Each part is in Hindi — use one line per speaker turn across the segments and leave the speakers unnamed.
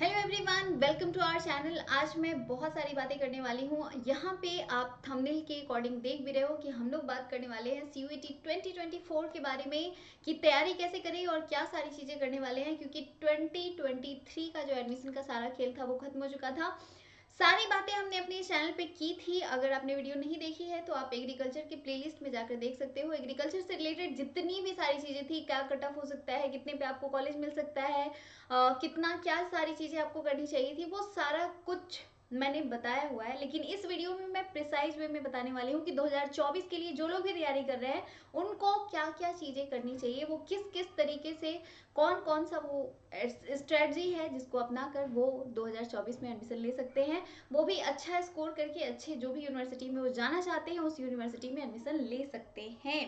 Hello everyone, welcome to our channel. आज मैं बहुत सारी बातें करने वाली हूँ। यहाँ पे आप थंबनेल के अकॉर्डिंग देख भी रहे हो कि हम लोग बात करने वाले हैं सीयूईटी 2024 के बारे में कि तैयारी कैसे करें और क्या सारी चीज़ें करने वाले हैं, क्योंकि 2023 का जो एडमिशन का सारा खेल था वो खत्म हो चुका था। सारी बातें हमने अपने चैनल पे की थी। अगर आपने वीडियो नहीं देखी है तो आप एग्रीकल्चर के प्लेलिस्ट में जाकर देख सकते हो। एग्रीकल्चर से रिलेटेड जितनी भी सारी चीज़ें थी, क्या कट ऑफ हो सकता है, कितने पे आपको कॉलेज मिल सकता है, कितना क्या सारी चीज़ें आपको करनी चाहिए थी, वो सारा कुछ मैंने बताया हुआ है। लेकिन इस वीडियो में मैं प्रिसाइज वे में बताने वाली हूँ कि 2024 के लिए जो लोग भी तैयारी कर रहे हैं उनको क्या क्या चीज़ें करनी चाहिए, वो किस किस तरीके से, कौन कौन सा वो स्ट्रेटजी है जिसको अपना कर वो 2024 में एडमिशन ले सकते हैं, वो भी अच्छा स्कोर करके अच्छे जो भी यूनिवर्सिटी में वो जाना चाहते हैं उस यूनिवर्सिटी में एडमिशन ले सकते हैं।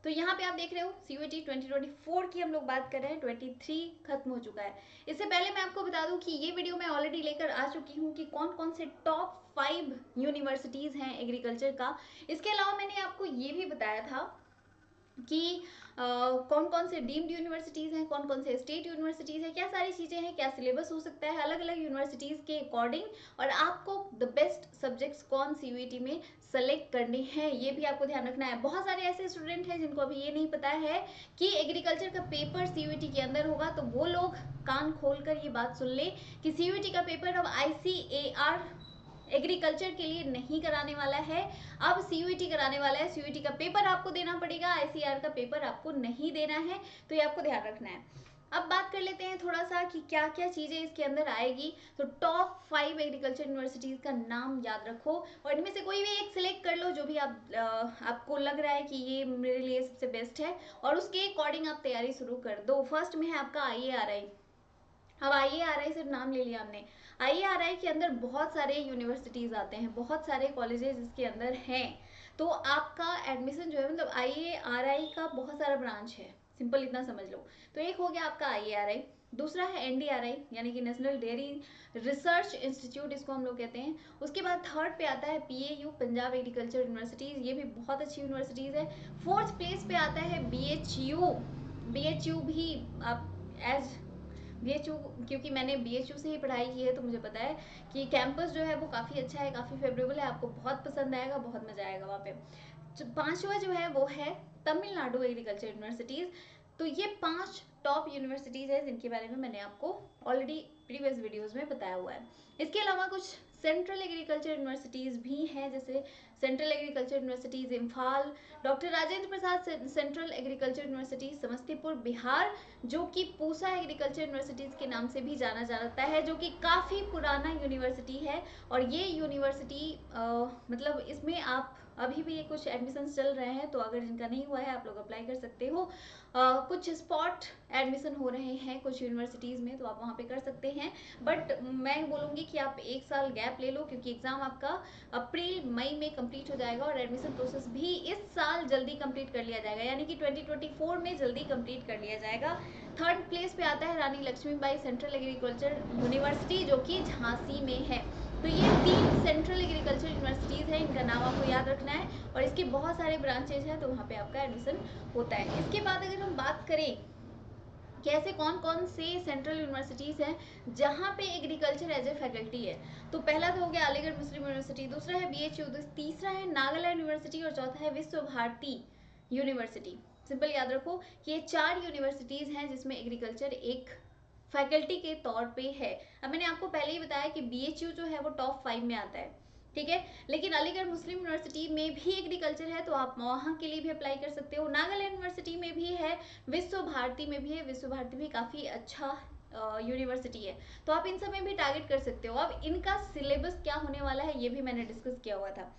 तो यहाँ पे आप देख रहे हो सीयूईटी 2024 की हम लोग बात कर रहे हैं। 23 खत्म हो चुका है। इससे पहले मैं आपको बता दूं कि ये वीडियो मैं ऑलरेडी लेकर आ चुकी हूँ कि कौन कौन से टॉप 5 यूनिवर्सिटीज़ हैं एग्रीकल्चर का। इसके अलावा मैंने आपको ये भी बताया था कि कौन कौन से डीम्ड यूनिवर्सिटीज़ हैं, कौन कौन से स्टेट यूनिवर्सिटीज़ हैं, क्या सारी चीज़ें हैं, क्या सिलेबस हो सकता है अलग अलग यूनिवर्सिटीज़ के अकॉर्डिंग, और आपको द बेस्ट सब्जेक्ट्स कौन सीयूईटी में सेलेक्ट करने हैं ये भी आपको ध्यान रखना है। बहुत सारे ऐसे स्टूडेंट हैं जिनको अभी ये नहीं पता है कि एग्रीकल्चर का पेपर सीयूईटी के अंदर होगा, तो वो लोग कान खोल कर ये बात सुन ले कि सीयूईटी का पेपर अब ICAR एग्रीकल्चर के लिए नहीं कराने वाला है, अब सीयूईटी कराने वाला है। सीयूईटी का पेपर आपको देना पड़ेगा, ICAR का पेपर आपको नहीं देना है, तो ये आपको ध्यान रखना है। अब बात कर लेते हैं थोड़ा सा कि क्या क्या चीज़ें इसके अंदर आएगी। तो टॉप 5 एग्रीकल्चर यूनिवर्सिटीज़ का नाम याद रखो और इनमें से कोई भी एक सिलेक्ट कर लो जो भी आपको लग रहा है कि ये मेरे लिए सबसे बेस्ट है, और उसके अकॉर्डिंग आप तैयारी शुरू कर दो। फर्स्ट में है आपका IARI। अब IARI सिर्फ नाम ले लिया हमने। IARI के अंदर बहुत सारे यूनिवर्सिटीज़ आते हैं, बहुत सारे कॉलेजेस इसके अंदर हैं। तो आपका एडमिशन जो है, मतलब IARI का बहुत सारा ब्रांच है, सिंपल इतना समझ लो। तो एक हो गया आपका IARI, दूसरा है NDRI यानी कि नेशनल डेयरी रिसर्च इंस्टीट्यूट, इसको हम लोग कहते हैं। उसके बाद थर्ड पे आता है PAU, पंजाब एग्रीकल्चर यूनिवर्सिटीज़, ये भी बहुत अच्छी यूनिवर्सिटीज़ है। फोर्थ प्लेस पे आता है BHU। BHU भी आप एज BHU, क्योंकि मैंने BHU से ही पढ़ाई की है तो मुझे पता है कि कैंपस जो है वो काफ़ी अच्छा है, काफ़ी फेवरेबल है, आपको बहुत पसंद आएगा, बहुत मजा आएगा वहाँ पे। पांचवा जो है वो है तमिलनाडु एग्रीकल्चर यूनिवर्सिटीज़। तो ये 5 टॉप यूनिवर्सिटीज़ है जिनके बारे में मैंने आपको ऑलरेडी प्रीवियस वीडियोज़ में बताया हुआ है। इसके अलावा कुछ सेंट्रल एग्रीकल्चर यूनिवर्सिटीज़ भी हैं, जैसे central agriculture universities Imphal, doctor Rajendra Prasad central agriculture university Samastipur Bihar, जो कि पूसा एग्रीकल्चर यूनिवर्सिटीज़ के नाम से भी जाना जाता है, जो कि काफ़ी पुराना यूनिवर्सिटी है। और ये यूनिवर्सिटी मतलब इसमें आप अभी भी ये कुछ एडमिशन्स चल रहे हैं, तो अगर जिनका नहीं हुआ है आप लोग अप्लाई कर सकते हो। कुछ स्पॉट एडमिशन हो रहे हैं कुछ यूनिवर्सिटीज़ में, तो आप वहाँ पे कर सकते हैं। बट मैं बोलूँगी कि आप 1 साल गैप ले लो, क्योंकि एग्ज़ाम आपका अप्रैल मई में कंप्लीट हो जाएगा और एडमिशन प्रोसेस भी इस साल जल्दी कंप्लीट कर लिया जाएगा, यानी कि 2024 में जल्दी कंप्लीट कर लिया जाएगा। थर्ड प्लेस पे आता है रानी लक्ष्मीबाई सेंट्रल एग्रीकल्चर यूनिवर्सिटी, जो कि झांसी में है। तो ये 3 सेंट्रल एग्रीकल्चर यूनिवर्सिटीज़ हैं, इनका नाम आपको याद रखना है, और इसके बहुत सारे ब्रांचेज हैं, तो वहाँ पे आपका एडमिशन होता है। इसके बाद अगर हम बात करें कि ऐसे कौन कौन से सेंट्रल यूनिवर्सिटीज़ हैं जहाँ पे एग्रीकल्चर एज ए फैकल्टी है, तो पहला तो हो गया अलीगढ़ मुस्लिम यूनिवर्सिटी, दूसरा है BHU, तीसरा है नागालैंड यूनिवर्सिटी, और चौथा है विश्व भारती यूनिवर्सिटी। सिंपल याद रखो कि ये 4 यूनिवर्सिटीज़ हैं जिसमें एग्रीकल्चर एक फैकल्टी के तौर पे है। अब मैंने आपको पहले ही बताया कि BHU जो है वो टॉप 5 में आता है, ठीक है। लेकिन अलीगढ़ मुस्लिम यूनिवर्सिटी में भी एग्रीकल्चर है, तो आप वहाँ के लिए भी अप्लाई कर सकते हो। नागालैंड यूनिवर्सिटी में भी है, विश्व भारती में भी है, विश्व भारती भी काफ़ी अच्छा यूनिवर्सिटी है, तो आप इन सब में भी टारगेट कर सकते हो। अब इनका सिलेबस क्या होने वाला है ये भी मैंने डिस्कस किया हुआ था।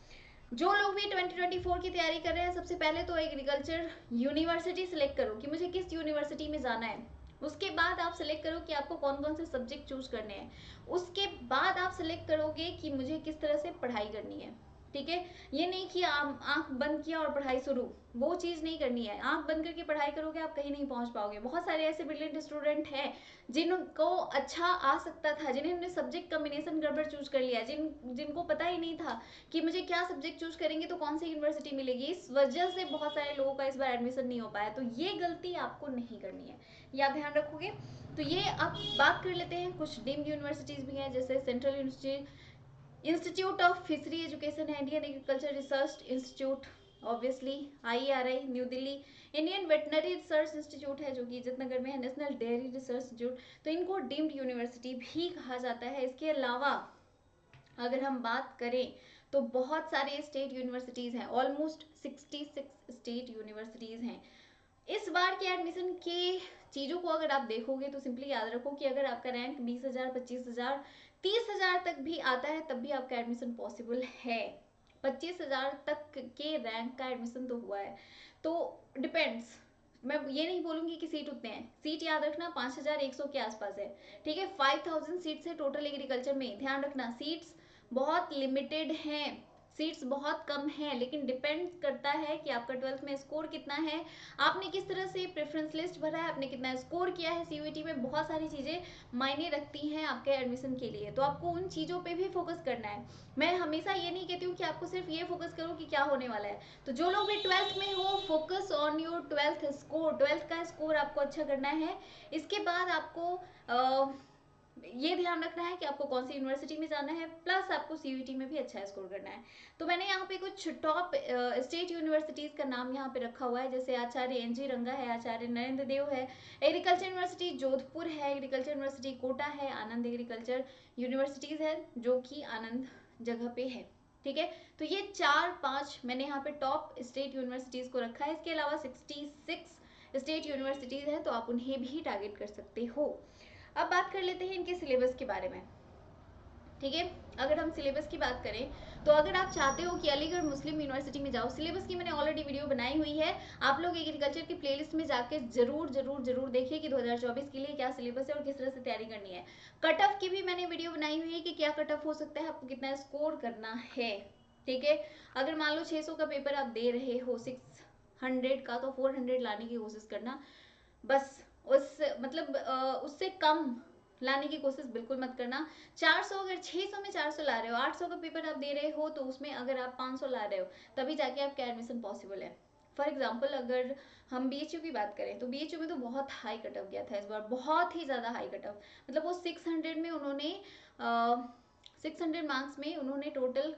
जो लोग भी 2024 की तैयारी कर रहे हैं, सबसे पहले तो एग्रीकल्चर यूनिवर्सिटी सिलेक्ट करो कि मुझे किस यूनिवर्सिटी में जाना है। उसके बाद आप सिलेक्ट करो कि आपको कौन कौन से सब्जेक्ट चूज करने हैं। उसके बाद आप सिलेक्ट करोगे कि मुझे किस तरह से पढ़ाई करनी है। ठीक है, ये नहीं कि आप आंख बंद किया और पढ़ाई शुरू, वो चीज नहीं करनी है। आंख बंद करके पढ़ाई करोगे आप कहीं नहीं पहुंच पाओगे। बहुत सारे ऐसे ब्रिलियंट स्टूडेंट हैं जिनको अच्छा आ सकता था, जिन्होंने सब्जेक्ट कॉम्बिनेशन गड़बड़ चूज कर लिया, जिनको पता ही नहीं था कि मुझे क्या सब्जेक्ट चूज करेंगे तो कौन सी यूनिवर्सिटी मिलेगी। इस वजह से बहुत सारे लोगों का इस बार एडमिशन नहीं हो पाया। तो ये गलती आपको नहीं करनी है, ये आप ध्यान रखोगे। तो ये अब बात कर लेते हैं, कुछ डीम्ड यूनिवर्सिटीज भी हैं जैसे central institute of fishery education है, Indian agriculture research institute, obviously IERI new Delhi, Indian veterinary research institute है जो कि इज्जतनगर में है, नेशनल डेयरी रिसर्च इंस्टीट्यूट। तो इनको डीम्ड यूनिवर्सिटी भी कहा जाता है। इसके अलावा अगर हम बात करें तो बहुत सारे स्टेट यूनिवर्सिटीज हैं, ऑलमोस्ट 66 स्टेट यूनिवर्सिटीज हैं। इस बार के एडमिशन के चीज़ों को अगर आप देखोगे तो सिंपली याद रखो कि अगर आपका रैंक 20,000, 25,000, 30,000 तक भी आता है तब भी आपका एडमिशन पॉसिबल है। 25,000 तक के रैंक का एडमिशन तो हुआ है। तो डिपेंड्स, मैं ये नहीं बोलूंगी कि सीट उतने हैं। सीट याद रखना 5,100 के आसपास है, ठीक है। 5,000 सीट्स है टोटल एग्रीकल्चर में। ध्यान रखना सीट्स बहुत लिमिटेड हैं, सीट्स बहुत कम है, लेकिन डिपेंड करता है कि आपका 12th में स्कोर कितना है, आपने किस तरह से प्रेफरेंस लिस्ट भरा है, आपने कितना स्कोर किया है। सीयूईटी में बहुत सारी चीज़ें मायने रखती हैं आपके एडमिशन के लिए, तो आपको उन चीज़ों पे भी फोकस करना है। मैं हमेशा ये नहीं कहती हूँ कि आपको सिर्फ ये फोकस करो कि क्या होने वाला है। तो जो लोग भी 12th में हो, focus on your 12th score, 12th का स्कोर आपको अच्छा करना है। इसके बाद आपको ये ध्यान रखना है कि आपको कौन सी यूनिवर्सिटी में जाना है, प्लस आपको सीयूईटी में भी अच्छा स्कोर करना है। तो मैंने यहाँ पे कुछ टॉप स्टेट यूनिवर्सिटीज का नाम यहाँ पे रखा हुआ है, जैसे आचार्य NG रंगा है, आचार्य नरेंद्र देव है, एग्रीकल्चर यूनिवर्सिटी जोधपुर है, एग्रीकल्चर यूनिवर्सिटी कोटा है, आनंद एग्रीकल्चर यूनिवर्सिटीज है जो कि आनंद जगह पे है, ठीक है। तो ये 4-5 मैंने यहाँ पे टॉप स्टेट यूनिवर्सिटीज को रखा है। इसके अलावा 66 स्टेट यूनिवर्सिटीज हैं, तो आप उन्हें भी टारगेट कर सकते हो। अब बात कर लेते हैं इनके सिलेबस के बारे में, ठीक है। अगर हम सिलेबस की बात करें तो अगर आप चाहते हो कि अलीगढ़ मुस्लिम यूनिवर्सिटी में जाओ, सिलेबस की मैंने ऑलरेडी वीडियो बनाई हुई है, आप लोग एग्रीकल्चर की प्लेलिस्ट में जाके जरूर जरूर जरूर देखिए कि 2024 के लिए क्या सिलेबस है और किस तरह से तैयारी करनी है। कट ऑफ की भी मैंने वीडियो बनाई हुई है कि क्या कट ऑफ हो सकता है, आपको कितना स्कोर करना है, ठीक है। अगर मान लो 600 का पेपर आप दे रहे हो 600 का, तो 400 लाने की कोशिश करना बस। उस मतलब उससे कम लाने की कोशिश बिल्कुल मत करना। 400, अगर 600 में 400 ला रहे हो, 800 का पेपर आप दे रहे हो, तो उसमें अगर आप 500 ला रहे हो तभी जाके आपका एडमिशन पॉसिबल है। फॉर एग्जाम्पल अगर हम BHU की बात करें तो BHU में तो बहुत हाई कट ऑफ गया था इस बार, बहुत ही ज़्यादा हाई कट ऑफ। मतलब वो 600 में उन्होंने 600 मार्क्स में उन्होंने टोटल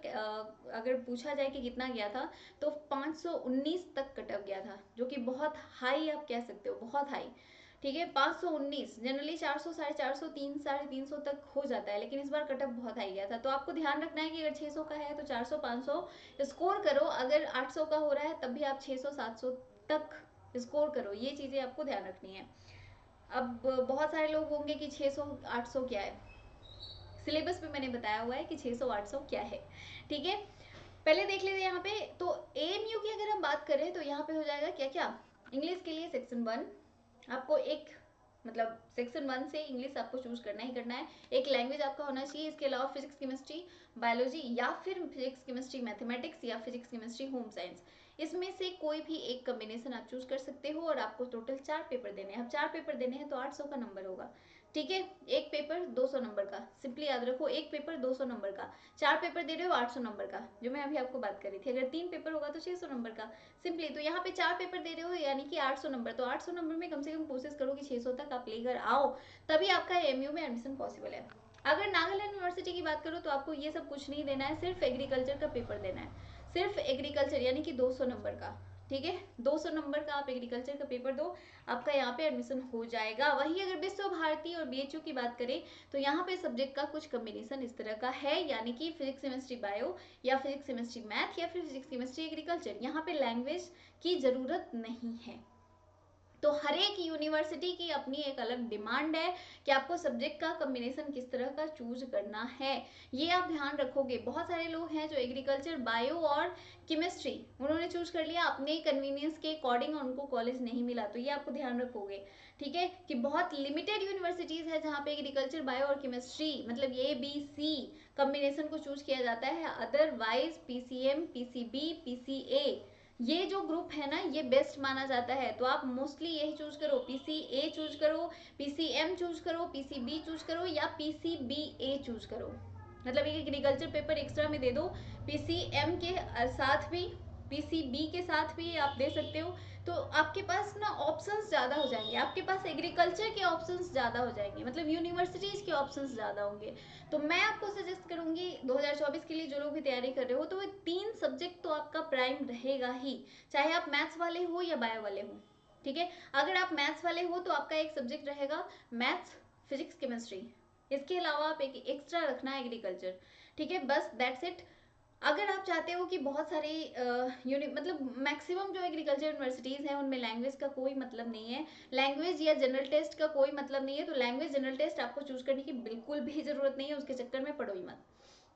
अगर पूछा जाए कि कितना गया था तो 519 तक कट ऑफ गया था, जो कि बहुत हाई आप कह सकते हो, बहुत हाई, ठीक है। 519, जनरली 400, 450, 300 तक हो जाता है, लेकिन इस बार कट ऑफ बहुत हाई गया था। तो आपको ध्यान रखना है कि अगर 600 का है तो 400, 500 स्कोर करो, अगर 800 का हो रहा है तब भी आप 600, 700 तक स्कोर करो। ये चीज़ें आपको ध्यान रखनी है। अब बहुत सारे लोग होंगे कि 600, 800 क्या है, सिलेबस पे मैंने बताया हुआ है कि 600, 800 क्या है, ठीक है। पहले देख लेते हैं यहाँ पे। तो AMU की अगर हम बात करें तो यहाँ पे हो जाएगा क्या क्या। इंग्लिश के लिए सेक्शन 1, आपको एक मतलब सेक्शन 1 से इंग्लिश आपको चूज करना ही करना है। एक लैंग्वेज आपका होना चाहिए। इसके अलावा फिजिक्स, केमिस्ट्री, बायोलॉजी, या फिर फिजिक्स, केमिस्ट्री, मैथमेटिक्स, या फिजिक्स, केमिस्ट्री, होम साइंस, इसमें से कोई भी एक कॉम्बिनेशन आप चूज कर सकते हो। और आपको टोटल 4 पेपर देने हैं। अब 4 पेपर देने हैं तो 800 का नंबर होगा, ठीक है। एक पेपर 200 नंबर का, सिंपली याद रखो, एक पेपर 200 नंबर का। 4 पेपर दे रहे हो 800 नंबर का, जो मैं अभी आपको बात कर रही थी। अगर 3 पेपर होगा तो 600 नंबर का, सिंपली। तो यहाँ पे 4 पेपर दे रहे हो यानी कि 800 नंबर, तो 800 नंबर में कम से कम कोशिश करो कि 600 तक आप लेकर आओ, तभी आपका AMU में एडमिशन पॉसिबल है। अगर नागालैंड यूनिवर्सिटी की बात करो तो आपको ये सब कुछ नहीं देना है, सिर्फ एग्रीकल्चर का पेपर देना है, सिर्फ एग्रीकल्चर, यानी कि 200 नंबर का, ठीक है। 200 नंबर का आप एग्रीकल्चर का पेपर दो, आपका यहाँ पे एडमिशन हो जाएगा। वही अगर विश्व भारती और BHU की बात करें तो यहाँ पे सब्जेक्ट का कुछ कॉम्बिनेशन इस तरह का है, यानी कि फिजिक्स, केमिस्ट्री, बायो, या फिजिक्स, केमिस्ट्री, मैथ, या फिर फिजिक्स, केमिस्ट्री, एग्रीकल्चर। यहाँ पे लैंग्वेज की जरूरत नहीं है, तो हर एक यूनिवर्सिटी की अपनी एक अलग डिमांड है कि आपको सब्जेक्ट का कॉम्बिनेशन किस तरह का चूज करना है, ये आप ध्यान रखोगे। बहुत सारे लोग हैं जो एग्रीकल्चर, बायो और केमिस्ट्री उन्होंने चूज कर लिया अपने कन्वीनियंस के अकॉर्डिंग और उनको कॉलेज नहीं मिला, तो ये आपको ध्यान रखोगे, ठीक है, कि बहुत लिमिटेड यूनिवर्सिटीज है जहाँ पे एग्रीकल्चर, बायो और केमिस्ट्री मतलब ABC कॉम्बिनेशन को चूज किया जाता है। अदरवाइज PCM, PCB, PCA ये जो ग्रुप है ना ये बेस्ट माना जाता है, तो आप मोस्टली यही चूज करो, PCA चूज करो, PCM चूज करो, PCB चूज करो या PCBA चूज करो। मतलब एक एग्रीकल्चर पेपर एक्स्ट्रा में दे दो, PCM के साथ भी PCB के साथ भी आप दे सकते हो, तो आपके पास ना ऑप्शंस ज़्यादा हो जाएंगे, आपके पास एग्रीकल्चर के ऑप्शंस ज़्यादा हो जाएंगे, मतलब यूनिवर्सिटीज़ के ऑप्शंस ज़्यादा होंगे। तो मैं आपको सजेस्ट करूंगी 2024 के लिए जो लोग भी तैयारी कर रहे हो, तो वो 3 सब्जेक्ट तो आपका प्राइम रहेगा ही, चाहे आप मैथ्स वाले हो या बायो वाले हो, ठीक है। अगर आप मैथ्स वाले हो तो आपका एक सब्जेक्ट रहेगा मैथ्स, फिजिक्स, केमिस्ट्री, इसके अलावा आप एक एक्स्ट्रा रखना एग्रीकल्चर, ठीक है, बस दैट्स इट। अगर आप चाहते हो कि बहुत सारी मतलब मैक्सिमम जो एग्रीकल्चर यूनिवर्सिटीज़ हैं उनमें लैंग्वेज का कोई मतलब नहीं है, लैंग्वेज या जनरल टेस्ट का कोई मतलब नहीं है, तो लैंग्वेज जनरल टेस्ट आपको चूज करने की बिल्कुल भी जरूरत नहीं है, उसके चक्कर में पड़ो ही मत,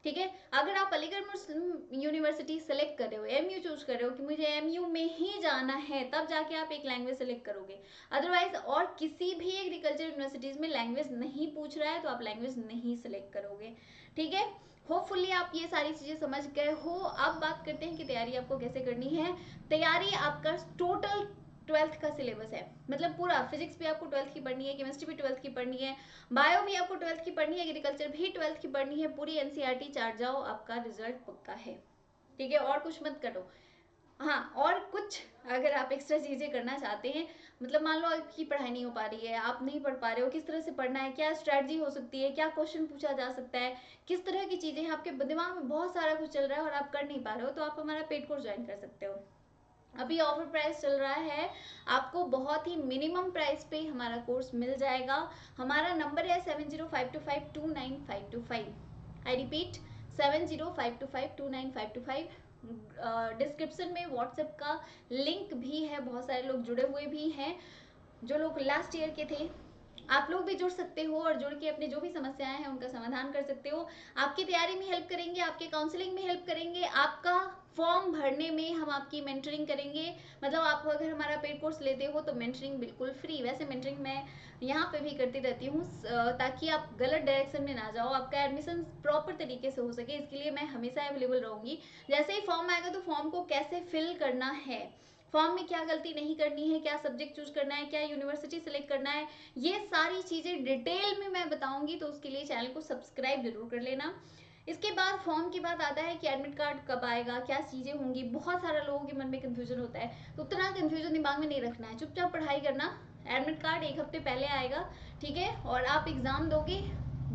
ठीक है। अगर आप अलीगढ़ मुस्लिम यूनिवर्सिटी सेलेक्ट कर रहे हो, MU चूज कर रहे हो कि मुझे MU में ही जाना है, तब जाके आप एक लैंग्वेज सेलेक्ट करोगे। अदरवाइज और किसी भी एग्रीकल्चर यूनिवर्सिटीज में लैंग्वेज नहीं पूछ रहा है तो आप लैंग्वेज नहीं सेलेक्ट करोगे, ठीक है। होपफुली आप ये सारी चीजें समझ गए हो। अब बात करते हैं कि तैयारी आपको कैसे करनी है। तैयारी आपका टोटल 12th का सिलेबस है, मतलब पूरा फिजिक्स भी आपको 12th की पढ़नी है, केमिस्ट्री भी 12th की पढ़नी है, बायो भी आपको 12th की पढ़नी है, एग्रीकल्चर भी 12th की पढ़नी है, पूरी NCERT चाट जाओ, आपका रिजल्ट पक्का है, ठीक है। और कुछ मत करो। हाँ, और कुछ अगर आप एक्स्ट्रा चीजें करना चाहते हैं, मतलब मान लो आपकी पढ़ाई नहीं हो पा रही है, आप नहीं पढ़ पा रहे हो, किस तरह से पढ़ना है, क्या स्ट्रैटेजी हो सकती है, क्या क्वेश्चन पूछा जा सकता है, किस तरह की चीजें हैं, आपके दिमाग में बहुत सारा कुछ चल रहा है और आप कर नहीं पा रहे हो, तो आप हमारा पेड कोर्स ज्वाइन कर सकते हो। अभी ऑफर प्राइस चल रहा है, आपको बहुत ही मिनिमम प्राइस पे हमारा कोर्स मिल जाएगा। हमारा नंबर है 7052529525। I repeat 7052529525। डिस्क्रिप्शन में व्हाट्सएप का लिंक भी है, बहुत सारे लोग जुड़े हुए भी हैं जो लोग लास्ट ईयर के थे, आप लोग भी जुड़ सकते हो और जुड़ के अपनी जो भी समस्याएं हैं उनका समाधान कर सकते हो। आपकी तैयारी में हेल्प करेंगे, आपके काउंसलिंग में हेल्प करेंगे, आपका फॉर्म भरने में हम आपकी मेंटरिंग करेंगे। मतलब आप अगर हमारा पेड कोर्स लेते हो तो मेंटरिंग बिल्कुल फ्री, वैसे मेंटरिंग मैं यहाँ पे भी करती रहती हूँ ताकि आप गलत डायरेक्शन में ना जाओ, आपका एडमिशन प्रॉपर तरीके से हो सके, इसके लिए मैं हमेशा अवेलेबल रहूंगी। जैसे ही फॉर्म आएगा तो फॉर्म को कैसे फिल करना है, फॉर्म में क्या गलती नहीं करनी है, क्या सब्जेक्ट चूज करना है, क्या यूनिवर्सिटी सेलेक्ट करना है, ये सारी चीजें डिटेल में मैं बताऊंगी, तो उसके लिए चैनल को सब्सक्राइब जरूर कर लेना। इसके बाद फॉर्म की बात आता है कि एडमिट कार्ड कब आएगा, क्या चीजें होंगी, बहुत सारा लोगों के मन में कंफ्यूजन होता है, तो उतना कंफ्यूजन दिमाग में नहीं रखना है, चुपचाप पढ़ाई करना। एडमिट कार्ड 1 हफ्ते पहले आएगा, ठीक है, और आप एग्जाम दोगे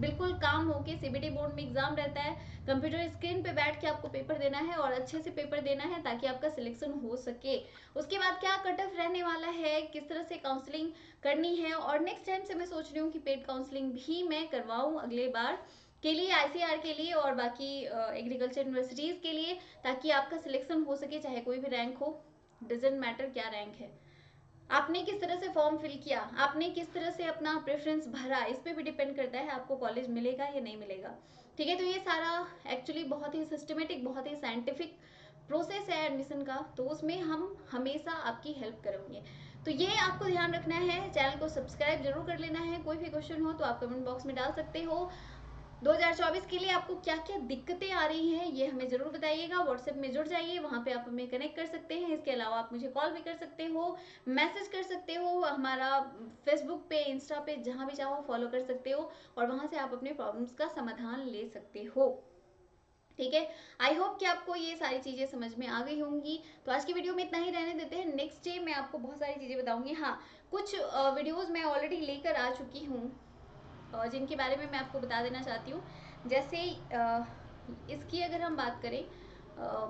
बिल्कुल काम होके। CBT बोर्ड में एग्जाम रहता है, कंप्यूटर स्क्रीन पे बैठ के आपको पेपर देना है और अच्छे से पेपर देना है ताकि आपका सिलेक्शन हो सके। उसके बाद क्या कट ऑफ रहने वाला है, किस तरह से काउंसलिंग करनी है, और नेक्स्ट टाइम से मैं सोच रही हूँ कि पेड काउंसलिंग भी मैं करवाऊँ अगले बार के लिए, ICR के लिए और बाकी एग्रीकल्चर यूनिवर्सिटीज़ के लिए, ताकि आपका सिलेक्शन हो सके, चाहे कोई भी रैंक हो, डजेंट मैटर क्या रैंक है, आपने किस तरह से फॉर्म फिल किया, आपने किस तरह से अपना प्रेफरेंस भरा, इस पे भी डिपेंड करता है आपको कॉलेज मिलेगा या नहीं मिलेगा, ठीक है। तो ये सारा एक्चुअली बहुत ही सिस्टमेटिक, बहुत ही साइंटिफिक प्रोसेस है एडमिशन का, तो उसमें हम हमेशा आपकी हेल्प करेंगे। तो ये आपको ध्यान रखना है, चैनल को सब्सक्राइब जरूर कर लेना है। कोई भी क्वेश्चन हो तो आप कमेंट बॉक्स में डाल सकते हो। 2024 के लिए आपको क्या क्या दिक्कतें आ रही हैं ये हमें ज़रूर बताइएगा। व्हाट्सएप में जुड़ जाइए, वहाँ पे आप हमें कनेक्ट कर सकते हैं। इसके अलावा आप मुझे कॉल भी कर सकते हो, मैसेज कर सकते हो, हमारा फेसबुक पे, इंस्टा पे, जहाँ भी चाहो फॉलो कर सकते हो और वहाँ से आप अपने प्रॉब्लम्स का समाधान ले सकते हो, ठीक है। आई होप कि आपको ये सारी चीज़ें समझ में आ गई होंगी। तो आज की वीडियो में इतना ही रहने देते हैं, नेक्स्ट डे मैं आपको बहुत सारी चीज़ें बताऊंगी। हाँ, कुछ वीडियोस मैं ऑलरेडी लेकर आ चुकी हूँ जिनके बारे में मैं आपको बता देना चाहती हूँ। जैसे इसकी अगर हम बात करें,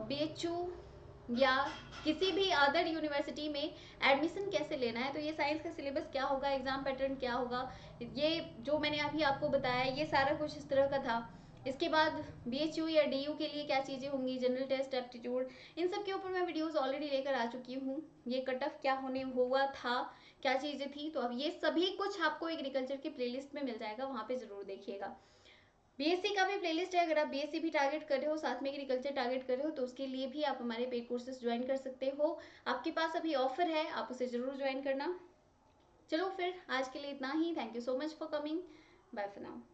BHU या किसी भी अदर यूनिवर्सिटी में एडमिशन कैसे लेना है, तो ये साइंस का सिलेबस क्या होगा, एग्जाम पैटर्न क्या होगा, ये जो मैंने अभी आपको बताया ये सारा कुछ इस तरह का था। इसके बाद BHU या DU के लिए क्या चीज़ें होंगी, जनरल टेस्ट, एप्टीट्यूड, इन सब के ऊपर मैं वीडियोस ऑलरेडी लेकर आ चुकी हूँ। ये कट ऑफ क्या होने हुआ था, क्या चीज़ें थी, तो अब ये सभी कुछ आपको एग्रीकल्चर की प्लेलिस्ट में मिल जाएगा, वहाँ पे ज़रूर देखिएगा। BSc का भी प्लेलिस्ट है, अगर आप BSc भी टारगेट कर रहे हो, साथ में एग्रीकल्चर टारगेट कर रहे हो, तो उसके लिए भी आप हमारे पेड कोर्सेज ज्वाइन कर सकते हो। आपके पास अभी ऑफर है, आप उसे ज़रूर ज्वाइन करना। चलो फिर आज के लिए इतना ही। Thank you so much for coming. Bye for now.